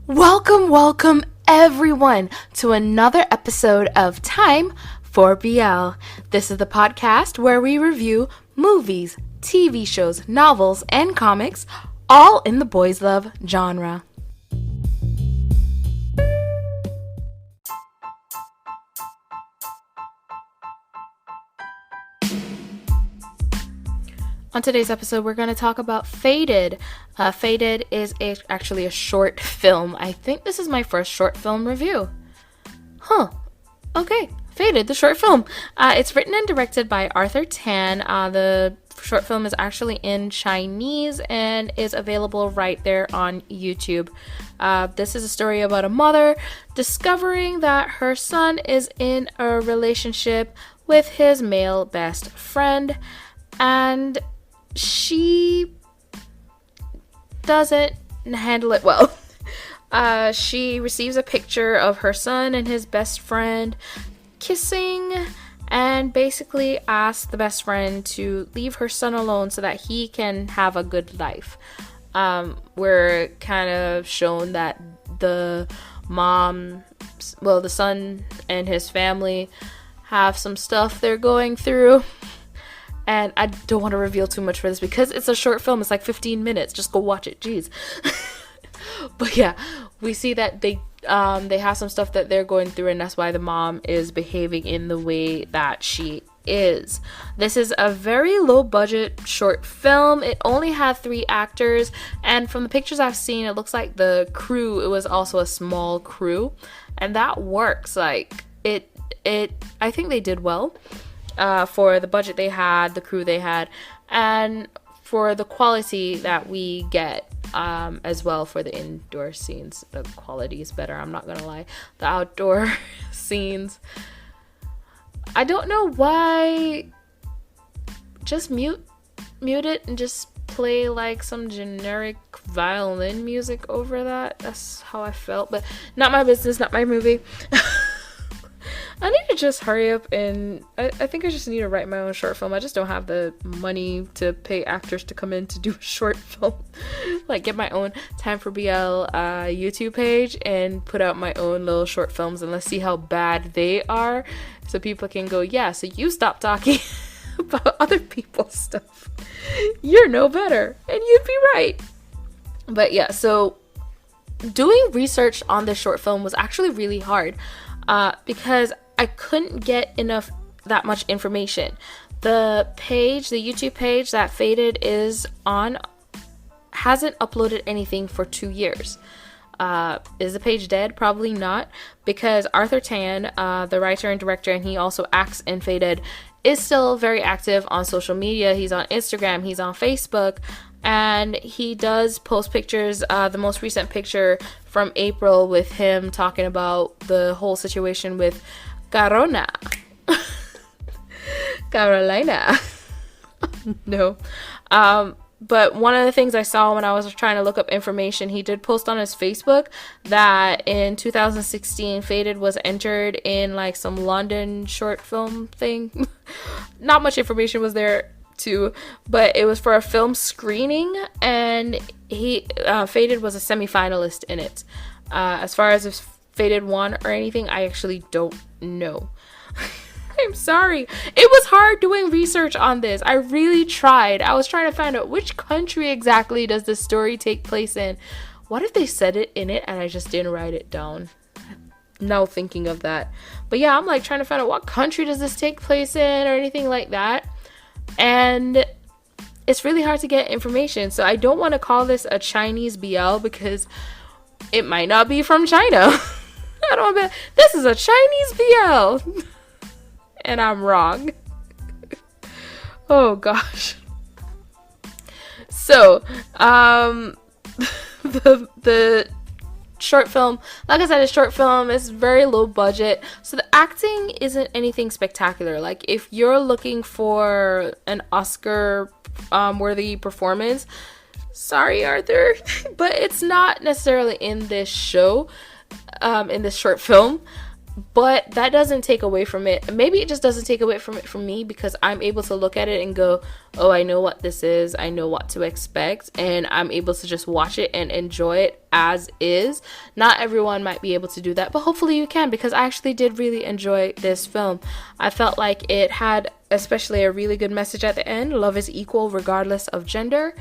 Welcome everyone to another episode of Time for BL. This is the podcast where we review movies, TV shows, novels, and comics, all in the boys love genre. On today's episode, we're going to talk about Faded. Faded is actually a short film. I think this is my first short film review. Okay, Faded, the short film. It's written and directed by Arthur Tan. The short film is actually in Chinese and is available right there on YouTube. This is a story about a mother discovering that her son is in a relationship with his male best friend, and she doesn't handle it well. She receives a picture of her son and his best friend kissing and basically asks the best friend to leave her son alone so that he can have a good life. We're kind of shown that the son and his family have some stuff they're going through. And I don't want to reveal too much for this because it's a short film. It's like 15 minutes. Just go watch it. Jeez. But yeah, we see that they have some stuff that they're going through, and that's why the mom is behaving in the way that she is. This is a very low budget short film. It only had 3 actors, and from the pictures I've seen, it looks like it was also a small crew, and that works. Like I think they did well. For the budget they had, the crew they had, and for the quality that we get as well for the indoor scenes. The quality is better, I'm not gonna lie. The outdoor scenes, I don't know why. Just mute it and just play like some generic violin music over that. That's how I felt, but not my business, not my movie. I need to just hurry up, and I think I just need to write my own short film. I just don't have the money to pay actors to come in to do a short film. Like, get my own Time for BL YouTube page and put out my own little short films, and let's see how bad they are so people can go, yeah, so you stop talking about other people's stuff. You're no better, and you'd be right. But yeah, so doing research on this short film was actually really hard because I couldn't get that much information. The YouTube page that Faded is on hasn't uploaded anything for 2 years. Is the page dead? Probably not, because Arthur Tan, the writer and director, and he also acts in Faded, is still very active on social media. He's on Instagram, he's on Facebook, and he does post pictures. The most recent picture from April with him talking about the whole situation with Carolina. No. But one of the things I saw when I was trying to look up information, he did post on his Facebook that in 2016, Faded was entered in like some London short film thing. Not much information was there too, but it was for a film screening, and Faded was a semi-finalist in it. As far as if Faded won or anything, I actually don't know. I'm sorry. It was hard doing research on this. I really tried. I was trying to find out which country exactly does this story take place in. What if they said it in it and I just didn't write it down? Now thinking of that. But yeah, I'm like trying to find out what country does this take place in or anything like that. And it's really hard to get information. So I don't want to call this a Chinese BL because it might not be from China. I don't know. This is a Chinese BL. And I'm wrong. Oh gosh. So, the short film, like I said, a short film is very low budget, so the acting isn't anything spectacular. Like, if you're looking for an Oscar worthy performance, sorry Arthur, but it's not necessarily in this show, in this short film, But that doesn't take away from it. Maybe it just doesn't take away from it from me, because I'm able to look at it and go, oh, I know what this is. I know what to expect. And I'm able to just watch it and enjoy it as is. Not everyone might be able to do that, but hopefully you can, because I actually did really enjoy this film. I felt like it had especially a really good message at the end. Love is equal regardless of gender.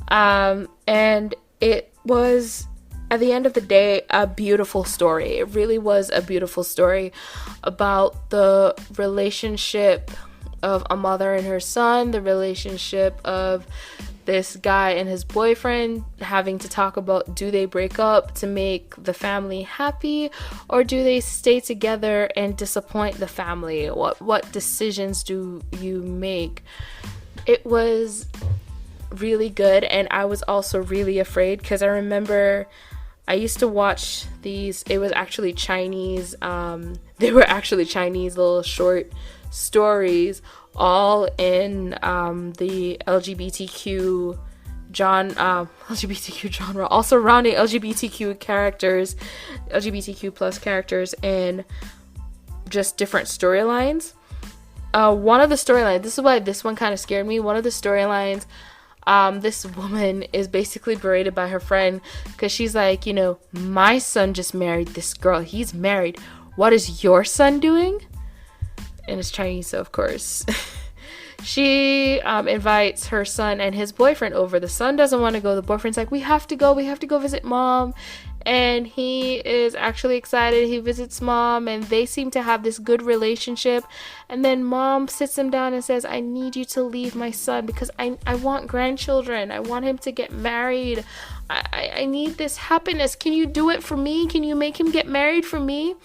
And it was, at the end of the day, a beautiful story. It really was a beautiful story about the relationship of a mother and her son, the relationship of this guy and his boyfriend having to talk about, do they break up to make the family happy, or do they stay together and disappoint the family? What decisions do you make? It was really good, and I was also really afraid, because I remember I used to watch these, it was actually Chinese, they were actually Chinese little short stories, all in the LGBTQ genre, all surrounding LGBTQ characters, LGBTQ plus characters, and just different storylines. One of the storylines, this is why this one kind of scared me, one of the storylines, this woman is basically berated by her friend, because she's like, you know, my son just married this girl, he's married, what is your son doing? And it's Chinese, so of course. She invites her son and his boyfriend over. The son doesn't want to go. The boyfriend's like, we have to go visit mom. And he is actually excited. He visits mom, and they seem to have this good relationship. And then mom sits him down and says, I need you to leave my son, because I want grandchildren. I want him to get married. I need this happiness. Can you do it for me? Can you make him get married for me?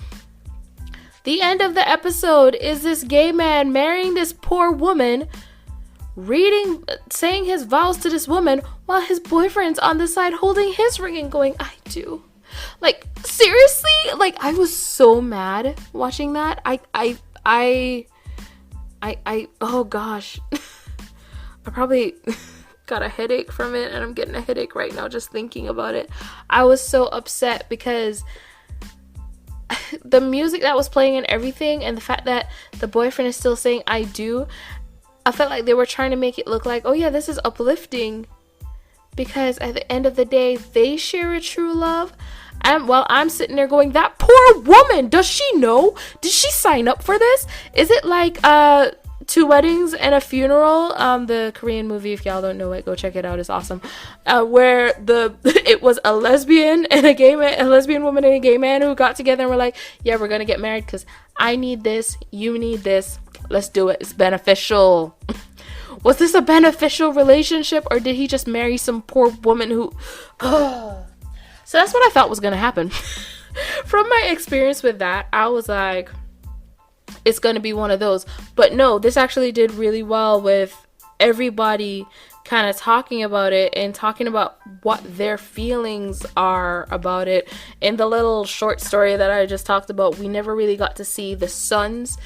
The end of the episode is this gay man marrying this poor woman, saying his vows to this woman, while his boyfriend's on the side holding his ring and going, I do. Like, seriously? Like, I was so mad watching that. I oh gosh. I probably got a headache from it, and I'm getting a headache right now just thinking about it. I was so upset because the music that was playing and everything, and the fact that the boyfriend is still saying I do, I felt like they were trying to make it look like, oh yeah, this is uplifting, because at the end of the day they share a true love. And while I'm sitting there going, that poor woman, does she know? Did she sign up for this? Is it like Two Weddings and a Funeral, the Korean movie? If y'all don't know it, go check it out, it's awesome. Where it was a lesbian and a gay man, a lesbian woman and a gay man who got together and were like, yeah, we're gonna get married because I need this, you need this, let's do it, it's beneficial. Was this a beneficial relationship, or did he just marry some poor woman who So that's what I thought was gonna happen. From my experience with that, I was like, it's gonna be one of those. But no, this actually did really well with everybody kind of talking about it and talking about what their feelings are about it. In the little short story that I just talked about, we never really got to see the son's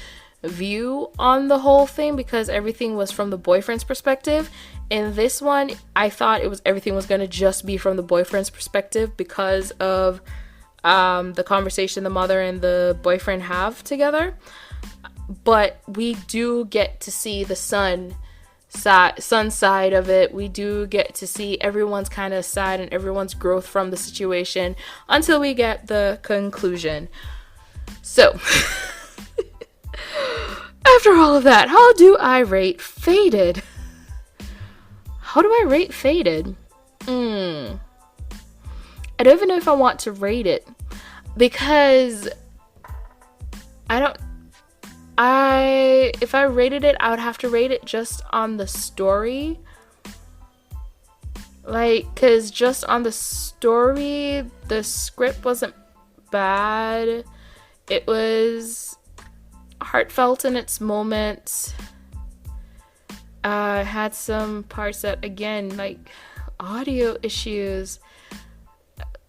view on the whole thing, because everything was from the boyfriend's perspective. In this one, I thought everything was gonna just be from the boyfriend's perspective because of the conversation the mother and the boyfriend have together. But we do get to see the son's side of it. We do get to see everyone's kind of side and everyone's growth from the situation until we get the conclusion. So after all of that, how do I rate Faded? How do I rate Faded? I don't even know if I want to rate it, because if I rated it, I would have to rate it just on the story. Like, because just on the story, the script wasn't bad. It was heartfelt in its moments. Had some parts that, again, like audio issues.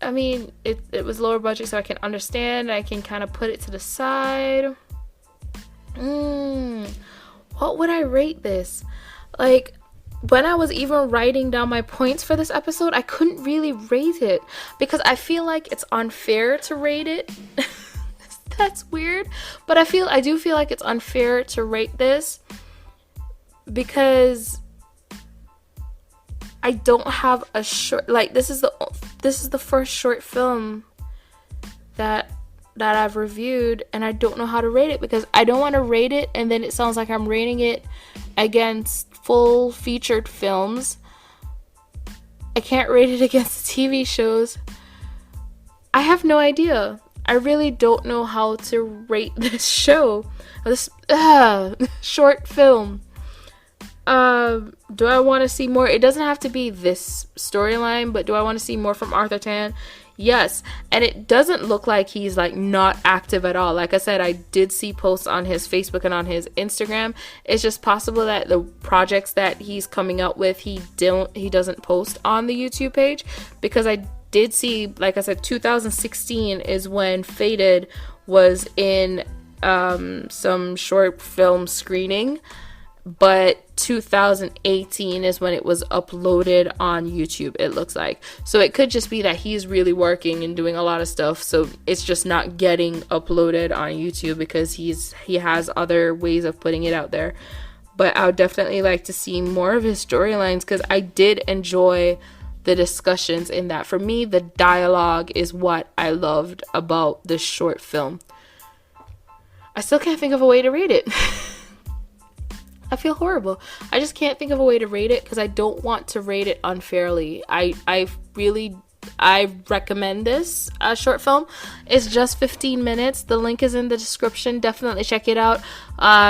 I mean, it was lower budget, so I can understand. I can kind of put it to the side. What would I rate this? Like, when I was even writing down my points for this episode, I couldn't really rate it because I feel like it's unfair to rate it. That's weird. But I do feel like it's unfair to rate this because I don't have a short, like, this is the first short film that I've reviewed, and I don't know how to rate it because I don't want to rate it and then it sounds like I'm rating it against full featured films. I can't rate it against TV shows. I have no idea. I really don't know how to rate this show. This short film. Do I want to see more? It doesn't have to be this storyline, but do I want to see more from Arthur Tan? Yes. And it doesn't look like he's like not active at all. Like I said, I did see posts on his Facebook and on his Instagram. It's just possible that the projects that he's coming out with, he doesn't post on the YouTube page, because I did see, like I said, 2016 is when Faded was in some short film screening, but 2018 is when it was uploaded on YouTube, it looks like. So it could just be that he's really working and doing a lot of stuff, so it's just not getting uploaded on YouTube because he has other ways of putting it out there. But I would definitely like to see more of his storylines because I did enjoy the discussions in that. For me, the dialogue is what I loved about this short film. I still can't think of a way to rate it. I feel horrible. I just can't think of a way to rate it because I don't want to rate it unfairly. I recommend this short film. It's just 15 minutes. The link is in the description. Definitely check it out.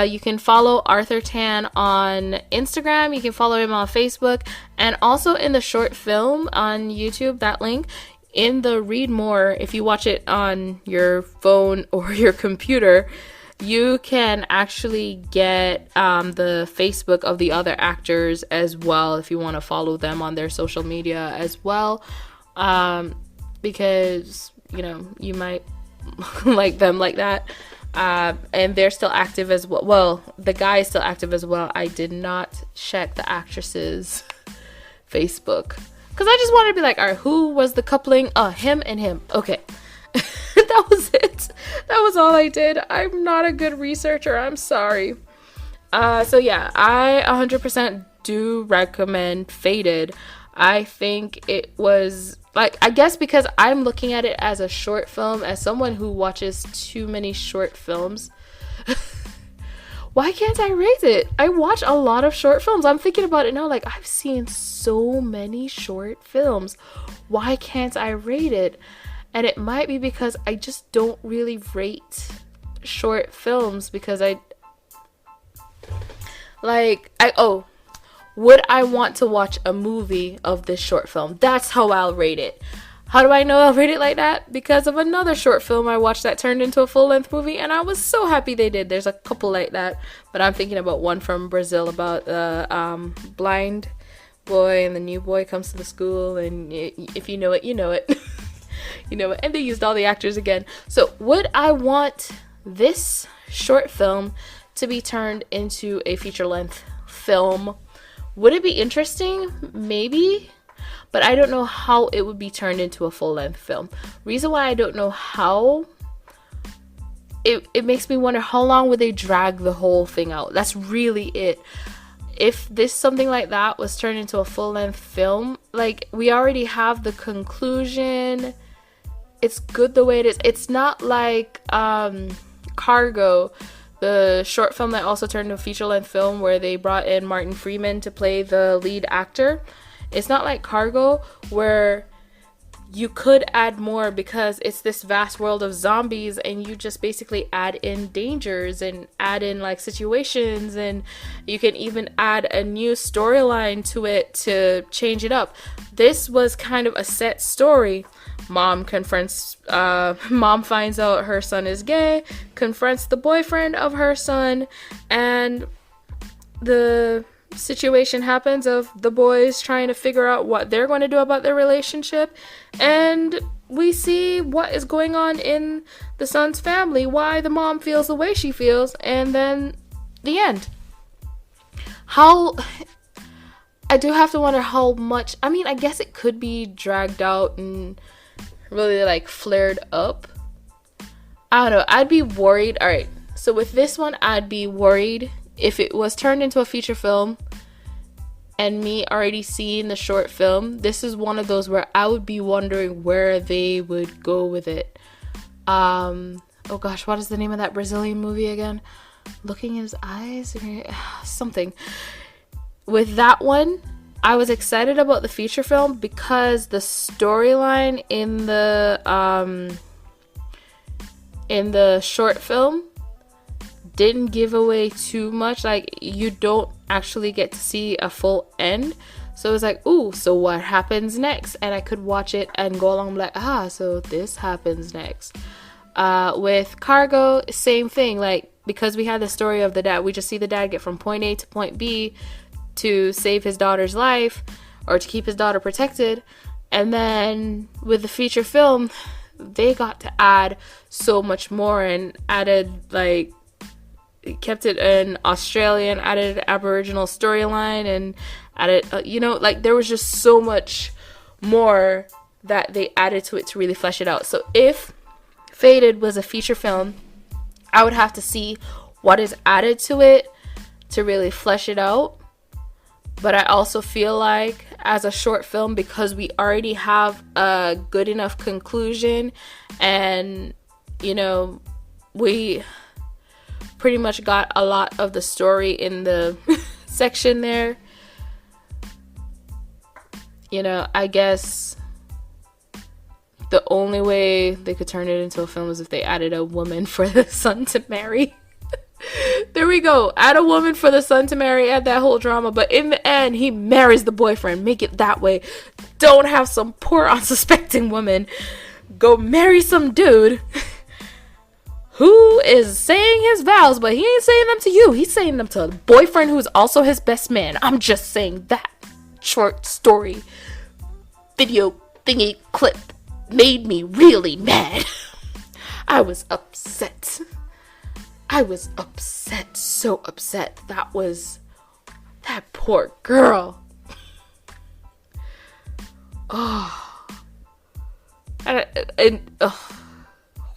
You can follow Arthur Tan on Instagram. You can follow him on Facebook. And also in the short film on YouTube, that link, in the read more, if you watch it on your phone or your computer, you can actually get the Facebook of the other actors as well if you want to follow them on their social media as well, because you might like them like that, and they're still active as well. Well, the guy is still active as well. I did not check the actress's Facebook because I just wanted to be like, all right, who was the coupling? Him and him. Okay. That was it. That was all I did. I'm not a good researcher. I'm sorry. So yeah, I 100% do recommend Faded. I think it was, like, I guess because I'm looking at it as a short film, as someone who watches too many short films. Why can't I rate it? I watch a lot of short films. I'm thinking about it now, like, I've seen so many short films. Why can't I rate it? And it might be because I just don't really rate short films because would I want to watch a movie of this short film? That's how I'll rate it. How do I know I'll rate it like that? Because of another short film I watched that turned into a full-length movie, and I was so happy they did. There's a couple like that, but I'm thinking about one from Brazil about the blind boy, and the new boy comes to the school, and if you know it, you know it. You know, and they used all the actors again. So would I want this short film to be turned into a feature-length film? Would it be interesting? Maybe. But I don't know how it would be turned into a full-length film. Reason why I don't know how, it makes me wonder how long would they drag the whole thing out. That's really it. If something like that was turned into a full-length film, like, we already have the conclusion. It's good the way it is. It's not like Cargo, the short film that also turned into a feature-length film where they brought in Martin Freeman to play the lead actor. It's not like Cargo where you could add more because it's this vast world of zombies and you just basically add in dangers and add in like situations, and you can even add a new storyline to it to change it up. This was kind of a set story. Mom finds out her son is gay, confronts the boyfriend of her son, and the situation happens of the boys trying to figure out what they're going to do about their relationship, and we see what is going on in the son's family, why the mom feels the way she feels, and then the end. I do have to wonder how much, I mean, I guess it could be dragged out and really like flared up. I don't know. I'd be worried. All right. So with this one, I'd be worried if it was turned into a feature film and me already seeing the short film. This is one of those where I would be wondering where they would go with it. Oh gosh, what is the name of that Brazilian movie again? Looking in his eyes? Something. With that one, I was excited about the feature film because the storyline in the short film didn't give away too much. Like, you don't actually get to see a full end. So it was like, ooh, so what happens next? And I could watch it and go along like, so this happens next. With Cargo, same thing. Like, because we had the story of the dad, we just see the dad get from point A to point B to save his daughter's life or to keep his daughter protected. And then with the feature film, they got to add so much more and added, like, kept it an Australian, added Aboriginal storyline, and added, like, there was just so much more that they added to it to really flesh it out. So if Fated was a feature film, I would have to see what is added to it to really flesh it out. But I also feel like as a short film, because we already have a good enough conclusion and, we pretty much got a lot of the story in the section there. I guess the only way they could turn it into a film is if they added a woman for the son to marry. There we go. Add a woman for the son to marry, add that whole drama. But in the end, he marries the boyfriend. Make it that way. Don't have some poor unsuspecting woman go marry some dude who is saying his vows, but he ain't saying them to you. He's saying them to a boyfriend who's also his best man. I'm just saying that short story video thingy clip made me really mad. I was upset. So upset. That poor girl.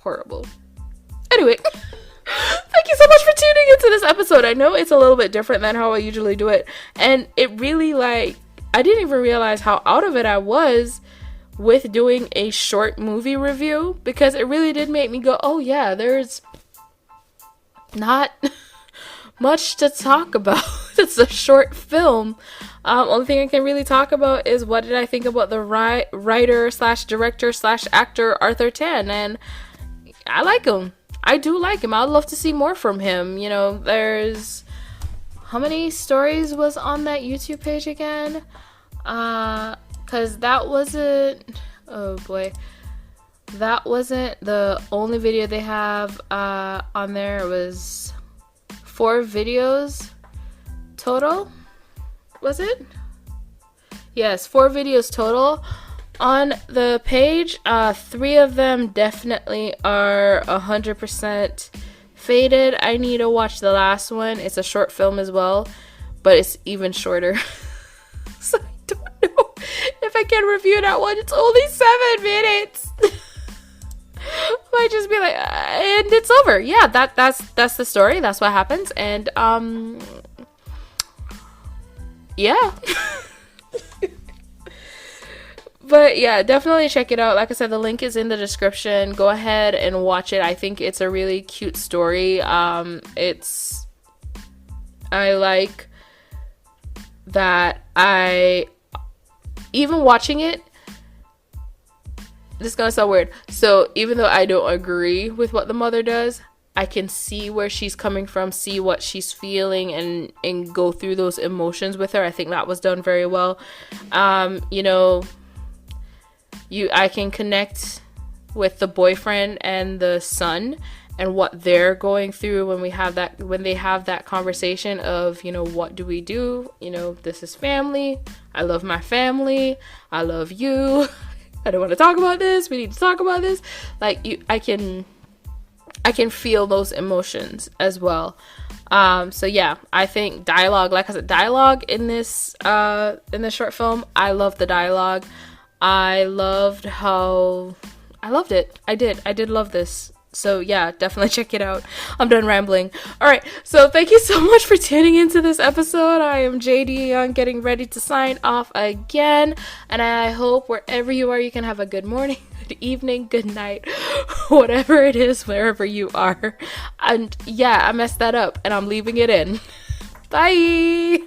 Horrible. Anyway, thank you so much for tuning into this episode. I know it's a little bit different than how I usually do it, and it really, I didn't even realize how out of it I was with doing a short movie review, because it really did make me go, oh yeah, there's not much to talk about. It's a short film. Only thing I can really talk about is what did I think about the writer slash director slash actor Arthur Tan, and I like him. I do like him. I'd love to see more from him. There's, how many stories was on that YouTube page again? Cause that wasn't, oh boy, that wasn't the only video they have on there. It was 4 videos total. Was it? Yes, 4 videos total on the page. 3 of them definitely are 100% Fated. I need to watch the last one. It's a short film as well, but it's even shorter. So I don't know if I can review that one. It's only 7 minutes. Might just be like, and it's over. Yeah, that's the story. That's what happens. And yeah. But yeah, definitely check it out. Like I said, the link is in the description. Go ahead and watch it. I think it's a really cute story. I like that even watching it, this is gonna sound weird. So even though I don't agree with what the mother does, I can see where she's coming from, see what she's feeling, and go through those emotions with her. I think that was done very well. I can connect with the boyfriend and the son and what they're going through when they have that conversation of, what do we do? This is family. I love my family. I love you. I don't want to talk about this. We need to talk about this. I can feel those emotions as well. So yeah, I think dialogue, like I said, dialogue in this short film, I love the dialogue. I loved it. I did love this. So yeah, definitely check it out. I'm done rambling. All right, so thank you so much for tuning into this episode. I am JD Young, getting ready to sign off again, and I hope wherever you are, you can have a good morning, good evening, good night, whatever it is, wherever you are. And yeah, I messed that up, and I'm leaving it in. Bye.